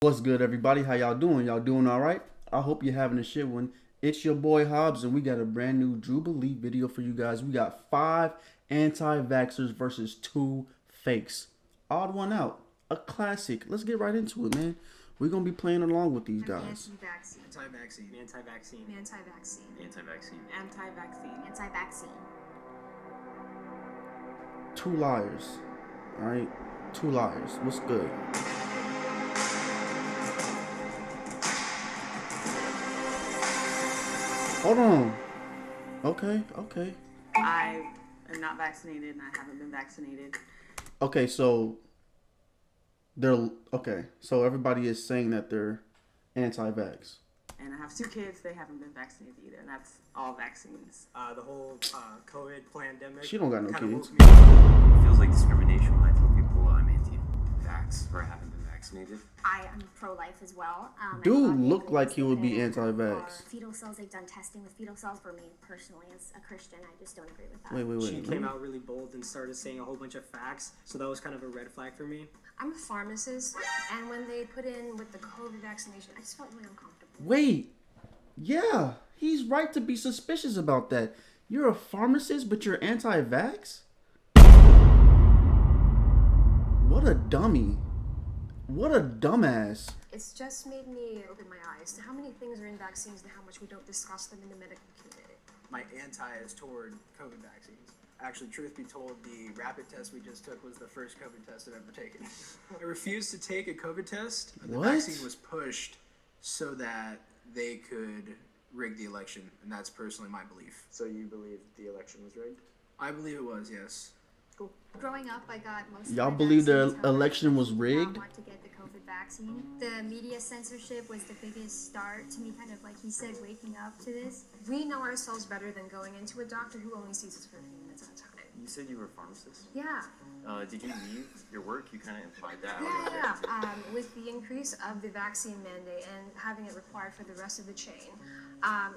What's good, everybody? How y'all doing? Y'all doing all right? I hope you're having a shit one. It's your boy Hobbs, and we got a brand new Jubilee video for you guys. We got 5 anti-vaxxers versus 2 fakes. Odd one out. A classic. Let's get right into it, man. We're going to be playing along with these guys. Anti-vaccine. Anti-vaccine. Anti-vaccine. Anti-vaccine. Anti-vaccine. Anti-vaccine. Anti-vaccine. 2 liars. All right? 2 liars. What's good? Hold on. Okay. I am not vaccinated and I haven't been vaccinated. Okay, so so everybody is saying that they're anti-vax. And I have 2 kids, they haven't been vaccinated either, and that's all vaccines. The whole COVID pandemic. She don't got no kids. It feels like discrimination when I tell people I'm anti-vax or I haven't been vaccinated. I am pro-life as well. Dude looked like he would be anti-vax. Fetal cells, they've done testing with fetal cells. For me, personally, as a Christian, I just don't agree with that. Wait. She came out really bold and started saying a whole bunch of facts, so that was kind of a red flag for me. I'm a pharmacist, and when they put in with the COVID vaccination, I just felt really uncomfortable. Wait. Yeah, he's right to be suspicious about that. You're a pharmacist, but you're anti-vax? What a dummy. What a dumbass. It's just made me open my eyes to how many things are in vaccines and how much we don't discuss them in the medical community. My anti is toward COVID vaccines. Actually, truth be told, the rapid test we just took was the first COVID test I've ever taken. I refused to take a COVID test. The What? vaccine was pushed so that they could rig the election, and that's personally my belief. So you believe the election was rigged? I believe it was, yes. Cool. Growing up, I got most. Y'all of my believe the vaccines, however, election was I did not rigged? want to get the COVID vaccine. The media censorship was the biggest start to me, kind of like he said, waking up to this. We know ourselves better than going into a doctor who only sees us for a few minutes at a time. You said you were a pharmacist? Yeah. Did you leave your work? You kind of implied that. Yeah. With the increase of the vaccine mandate and having it required for the rest of the chain.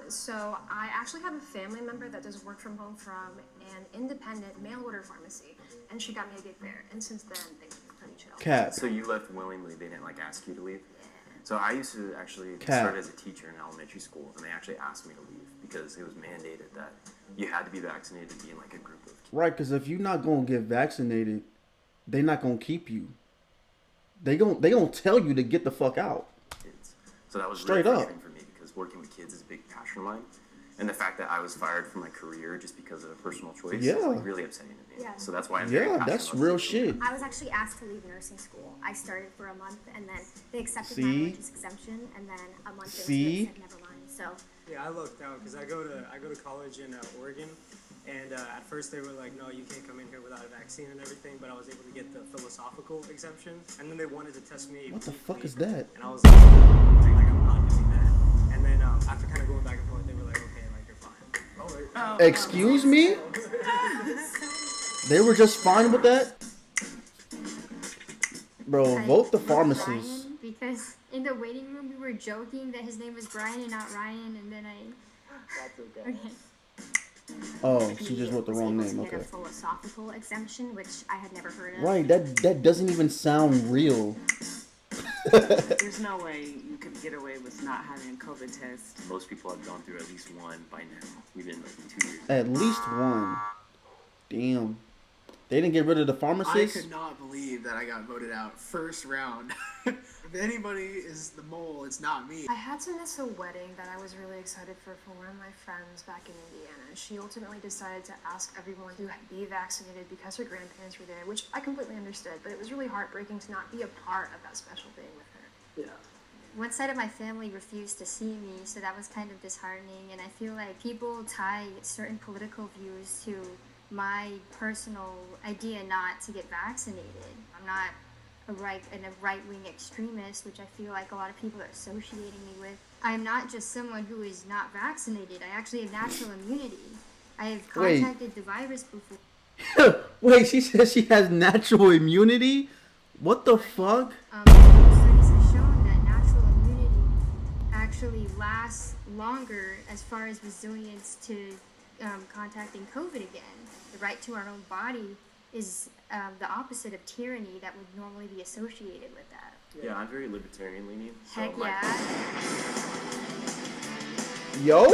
So I actually have a family member that does work from home from an independent mail order pharmacy, and she got me a gig there. And since then, things have been pretty chill. Cat. So you left willingly? They didn't ask you to leave? So I used to actually Cat. start as a teacher in elementary school, and they actually asked me to leave because it was mandated that you had to be vaccinated to be in a group of kids. Right, because if you're not going to get vaccinated, they're not going to keep you. They gonna tell you to get the fuck out. So that was Straight really up. frustrating for me because working with kids is a big passion of mine. And the fact that I was fired from my career just because of a personal choice is Yeah. really upsetting to me. Yeah. So that's why I'm very Yeah, passionate that's about real this. shit. I was actually asked to leave nursing school. I started for a month, and then they accepted my See? religious exemption, and then a month See? into it, said never mind. So. Yeah, I looked out because I go to college in Oregon, and at first they were like, no, you can't come in here without a vaccine and everything, but I was able to get the philosophical exemption, and then they wanted to test me. What the fuck weekly, is that? And I was like, I'm not doing that. And then after kind of going back and forth, they were like, okay, you're fine. Excuse me? They were just fine with that? Bro, vote the pharmacist. Brian, because in the waiting room we were joking that his name was Brian and not Ryan, and then That's okay. Oh, she just wrote the was wrong able name. to get Okay. a philosophical exemption, which I had never heard of. Right, that doesn't even sound real. There's no way you could get away with not having a COVID test. Most people have gone through at least one by now. We've been 2 years. At least one. Damn. They didn't get rid of the I pharmacist? could not believe that I got voted out first round. If anybody is the mole, it's not me. I had to miss a wedding that I was really excited for one of my friends back in Indiana. She ultimately decided to ask everyone to be vaccinated because her grandparents were there, which I completely understood, but it was really heartbreaking to not be a part of that special day with her. Yeah. One side of my family refused to see me, so that was kind of disheartening, and I feel like people tie certain political views to my personal idea not to get vaccinated. I'm not a right-wing extremist, which I feel like a lot of people are associating me with. I'm not just someone who is not vaccinated. I actually have natural immunity. I have Wait. contacted the virus before. Wait, she says she has natural immunity? What the fuck? Studies have shown that natural immunity actually lasts longer as far as resilience to contacting COVID again. The right to our own body is the opposite of tyranny that would normally be associated with that. Yeah, I'm very libertarian leaning. So Heck my, yeah. Yo?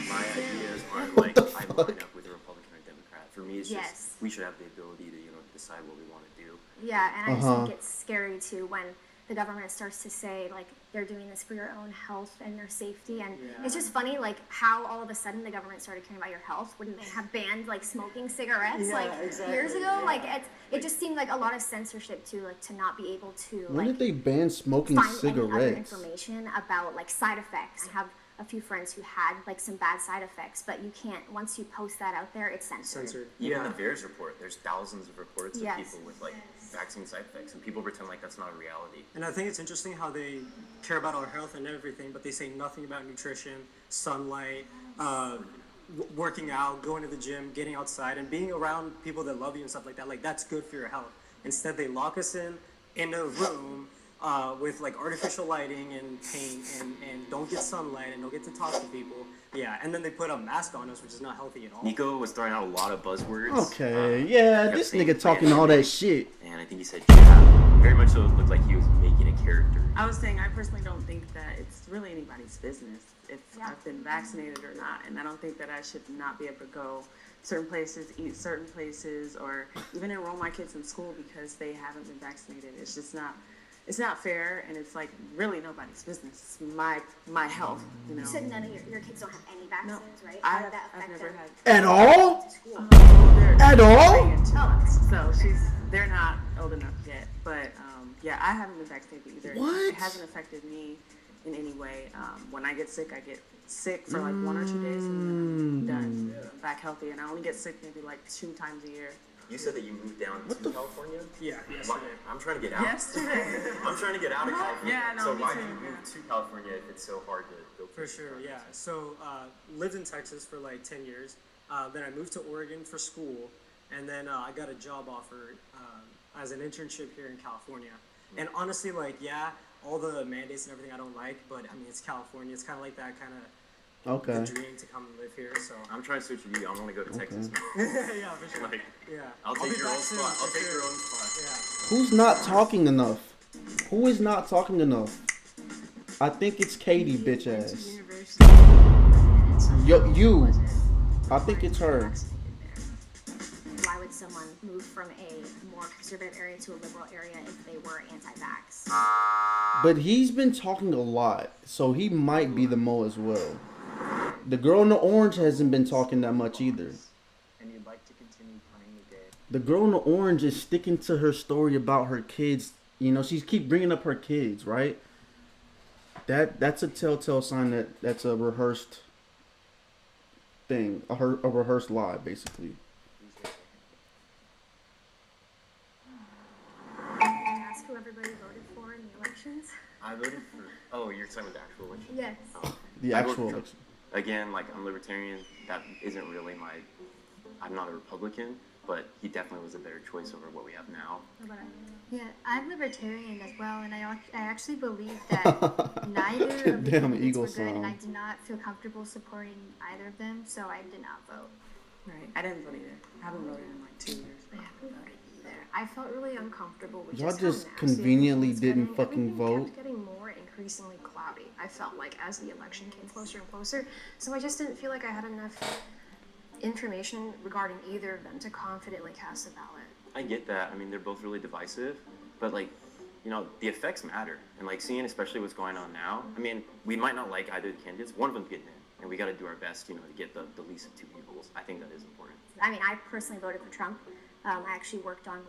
my ideas aren't like I line up with a Republican or Democrat. For me, it's Yes. just we should have the ability to decide what we want to do. Yeah, and I just think it's scary too when the government starts to say like they're doing this for your own health and their safety, and it's just funny like how all of a sudden the government started caring about your health when they have banned like smoking cigarettes years ago. Like it just seemed like a lot of censorship too, like to not be able to When like did they ban smoking find any other cigarettes? information about like side effects. I have a few friends who had like some bad side effects, but you can't, once you post that out there, it's censored. Even the VAERS report, there's thousands of reports of Yes. people with like vaccine side effects, and people pretend like that's not a reality. And I think it's interesting how they care about our health and everything, but they say nothing about nutrition, sunlight, working out, going to the gym, getting outside, and being around people that love you and stuff like that. Like, that's good for your health. Instead, they lock us in a room with like artificial lighting and paint and don't get sunlight and don't get to talk to people. Yeah, and then they put a mask on us, which is not healthy at all. Nico was throwing out a lot of buzzwords. Okay, yeah, kept this saying nigga talking all that shit. And I think he said jab. Very much so looked like he was making a character. I was saying I personally don't think that it's really anybody's business if I've been vaccinated or not, and I don't think that I should not be able to go certain places, eat certain places, or even enroll my kids in school because they haven't been vaccinated. It's just not. It's not fair, and it's like really nobody's business. It's my health, you know. You said none of your kids don't have any vaccines, right? I've never had. At all? They're At all? in 2 months, so they're not old enough yet. But yeah, I haven't been vaccinated either. What? It hasn't affected me in any way. When I get sick for like 1 or 2 days, and then I'm done. I'm back healthy, and I only get sick maybe like 2 times a year. You said that you moved down to California? Yeah, yesterday. I'm trying to get out. Yesterday. I'm trying to get out of California. Yeah, no, so me why too, did you move to California if it's so hard to go For sure, yeah. So lived in Texas for like 10 years. Then I moved to Oregon for school, and then I got a job offer as an internship here in California. And honestly, like, yeah, all the mandates and everything I don't like, but I mean, it's California. It's kind of like that kind of the dream to come and live here. So I'm trying to switch with you. I want to go to Texas. yeah, for sure. Like, Yeah, I'll be take your back own soon, spot. I'll for take sure. your own spot. Yeah. Who's not talking enough? Who is not talking enough? I think it's Katie, bitch ass. Yo, you. I think it's her. Why would someone move from a more conservative area to a liberal area if they were anti-vax? But he's been talking a lot, so he might be the Mo as well. The girl in the orange hasn't been talking that much either. And you'd like to continue playing the game. The girl in the orange is sticking to her story about her kids. You know, she's keep bringing up her kids, right? That's a telltale sign that that's a rehearsed thing, a rehearsed lie, basically. Can I ask who everybody voted for in the elections? I voted for. Oh, you're talking about the actual election? Yes. Oh. The I actual voted for- election. Again, like, I'm libertarian. That isn't really my. I'm not a Republican, but he definitely was a better choice over what we have now. Yeah, I'm libertarian as well, and I actually believe that neither of the Damn candidates Eagle were good, and I song. did not feel comfortable supporting either of them, so I did not vote. Right. I didn't vote either. I haven't voted in like 2 years. I haven't voted either. I felt really uncomfortable with Y'all just how just nasty conveniently everything was didn't getting. fucking Everything vote. kept getting more increasingly cloudy. I felt like as the election came closer and closer, so I just didn't feel like I had enough information regarding either of them to confidently cast a ballot. I get that. I mean, they're both really divisive, but like, the effects matter. And like seeing especially what's going on now, I mean, we might not like either of the candidates. One of them's getting in, and we got to do our best, to get the least of two evils. I think that is important. I mean, I personally voted for Trump. I actually worked on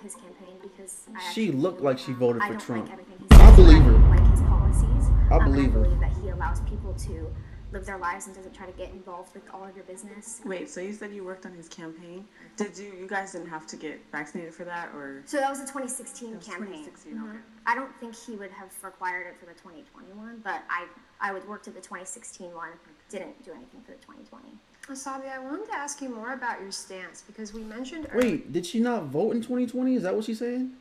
his campaign because She looked like she voted for I don't Trump. like everything he says. I believe her. I don't like his policies. I believe her. I believe that he allows people to live their lives and doesn't try to get involved with all of your business. Wait, so you said you worked on his campaign? You guys didn't have to get vaccinated for that, or? So that was the 2016 It was campaign. 2016, Mhm. okay. I don't think he would have required it for the 2021, but I would work to the 2016 one, didn't do anything for the 2020. Asabi, I wanted to ask you more about your stance because we mentioned earlier. Wait, did she not vote in 2020? Is that what she's saying?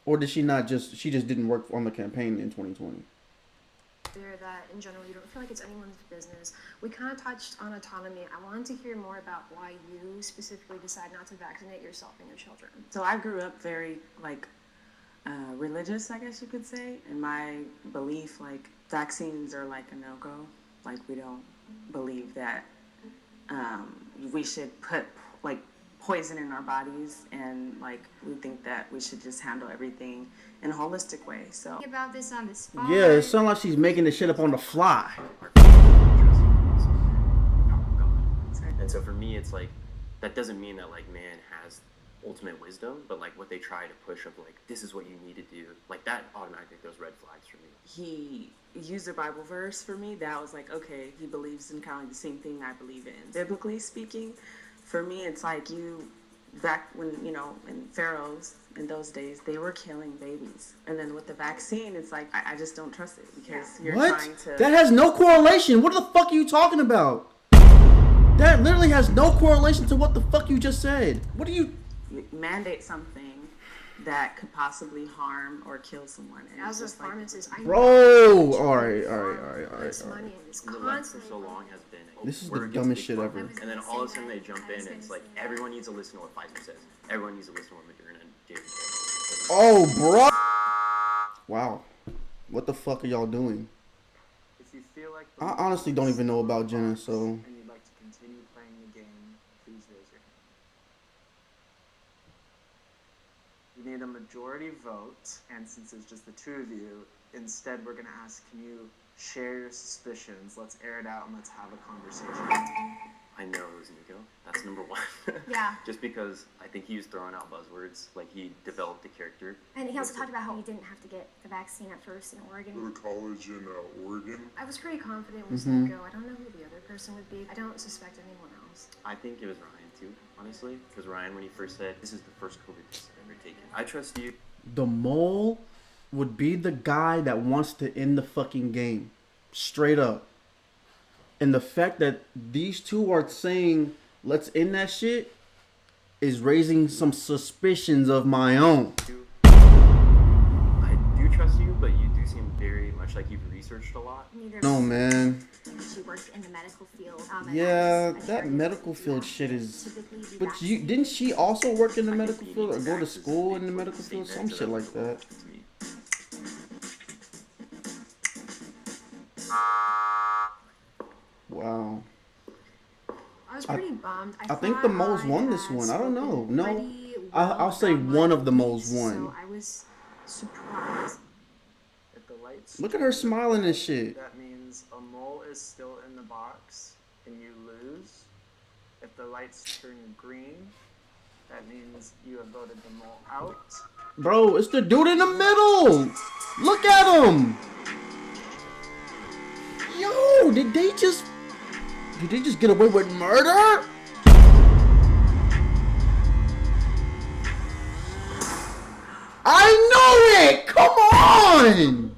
Or did she not she just didn't work on the campaign in 2020? That in general you don't feel like it's anyone's business. We kind of touched on autonomy. I wanted to hear more about why you specifically decide not to vaccinate yourself and your children. So I grew up very, like, religious, I guess you could say. In my belief, like, vaccines are like a no-go. Like, we don't believe that we should put, like, poison in our bodies, and, like, we think that we should just handle everything in a holistic way. So Think about this on the spot. Yeah, it sounds like she's making this shit up on the fly. And so for me, it's like, that doesn't mean that like man has ultimate wisdom, but like what they try to push of like, this is what you need to do, like that automatically those red flags for me. he used a Bible verse for me that was like, okay, he believes in kind of the same thing I believe in. Biblically speaking, for me, it's like back when, you know, in pharaohs in those days, they were killing babies. And then with the vaccine, it's like, I just don't trust it because you're What? trying to... That has no correlation. What the fuck are you talking about? That literally has no correlation to what the fuck you just said. What are you... mandate something that could possibly harm or kill someone. And As a it's just like, pharmacist, I Bro! Alright. This money and it's The left for constantly so long has been This is we're the against dumbest big shit pharma. ever. And then all of a sudden they jump in and it's like everyone needs to listen to what Pfizer says. Everyone needs to listen to what Moderna and J&J says. Oh, bro! Wow. What the fuck are y'all doing? If you feel like I honestly don't even know about Jenna, so... and you'd like to continue playing the game, please raise your hand. You need a majority vote, and since it's just the two of you, instead we're going to ask, can you share your suspicions? Let's air it out and let's have a conversation. I know it was Nico. That's number one. Yeah. Just because I think he was throwing out buzzwords, like he developed the character. And he also talked about how he didn't have to get the vaccine at first in Oregon. Go to college in Oregon. I was pretty confident it was Nico. I don't know who the other person would be. I don't suspect anyone else. I think it was Ryan too, honestly. Because Ryan, when he first said, this is the first COVID test I've ever taken. I trust you. The mole would be the guy that wants to end the fucking game. Straight up. And the fact that these two are saying, let's end that shit, is raising some suspicions of my own. I do trust you, but you do seem very much like you've researched a lot. No, man. She worked in the medical field. Yeah, that medical field shit is... But you didn't she also work in the medical field or go to school in the medical field? Some shit like that. Wow. I was pretty bummed. I think the moles won this one. I don't know. No. I'll say one of the moles won. So I was surprised. If the lights Look at her smiling and shit. that means a mole is still in the box and you lose. If the lights turn green, that means you have voted the mole out. Bro, it's the dude in the middle. Look at him. Yo, did they just get away with murder? I know it. Come on.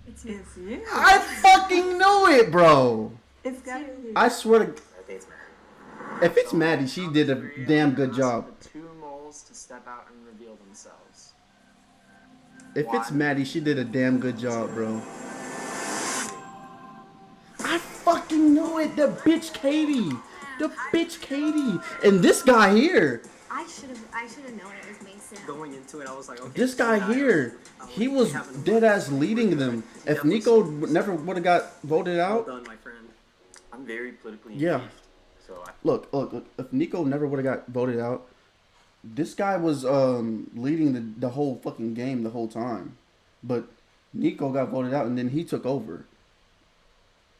it's you. I fucking knew it, bro. It's gotta be. I swear to... I think it's Matt. If it's Maddie, she did a damn good job. The two moles to step out and reveal themselves. If it's Maddie, she did a damn good job, bro. I fucking know it. The bitch Katie. The bitch Katie. And this guy here. I should have known it was Mason. Going into it, I was like, okay. This guy here. He was dead ass leading them. If Nico never would have got voted Well out. done, my friend. I'm very politically Yeah. engaged. So I Look. If Nico never would have got voted out, this guy was leading the whole fucking game the whole time. But Nico got voted out and then he took over.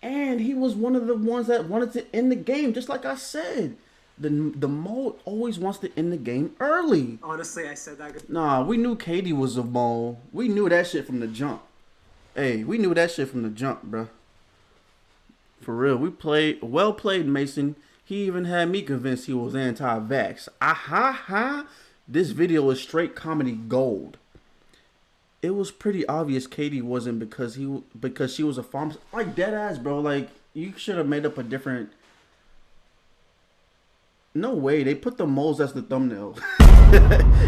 And he was one of the ones that wanted to end the game, just like I said. The mole always wants to end the game early. Honestly, I said that. Nah, we knew Katie was a mole. We knew that shit from the jump. Hey, we knew that shit from the jump, bruh. For real, well played, Mason. He even had me convinced he was anti-vax. Ha. This video is straight comedy gold. It was pretty obvious Katie wasn't because she was a pharmacist. Like, dead ass, bro. Like, you should have made up a different... No way. They put the moles as the thumbnail.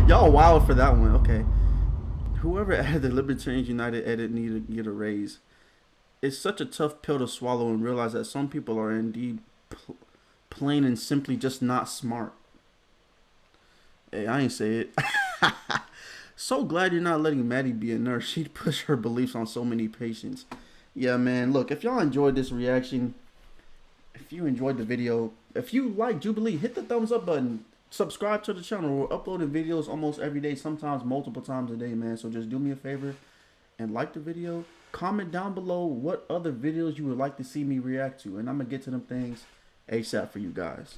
Y'all wild for that one. Okay. Whoever added the Libertarians United edit needed to get a raise. It's such a tough pill to swallow and realize that some people are indeed plain and simply just not smart. Hey, I ain't say it. So glad you're not letting Maddie be a nurse. She'd push her beliefs on so many patients. Yeah, man. Look, if y'all enjoyed this reaction, if you enjoyed the video, if you like Jubilee, hit the thumbs up button. Subscribe to the channel. We're uploading videos almost every day, sometimes multiple times a day, man. So just do me a favor and like the video. Comment down below what other videos you would like to see me react to, and I'm going to get to them things ASAP for you guys.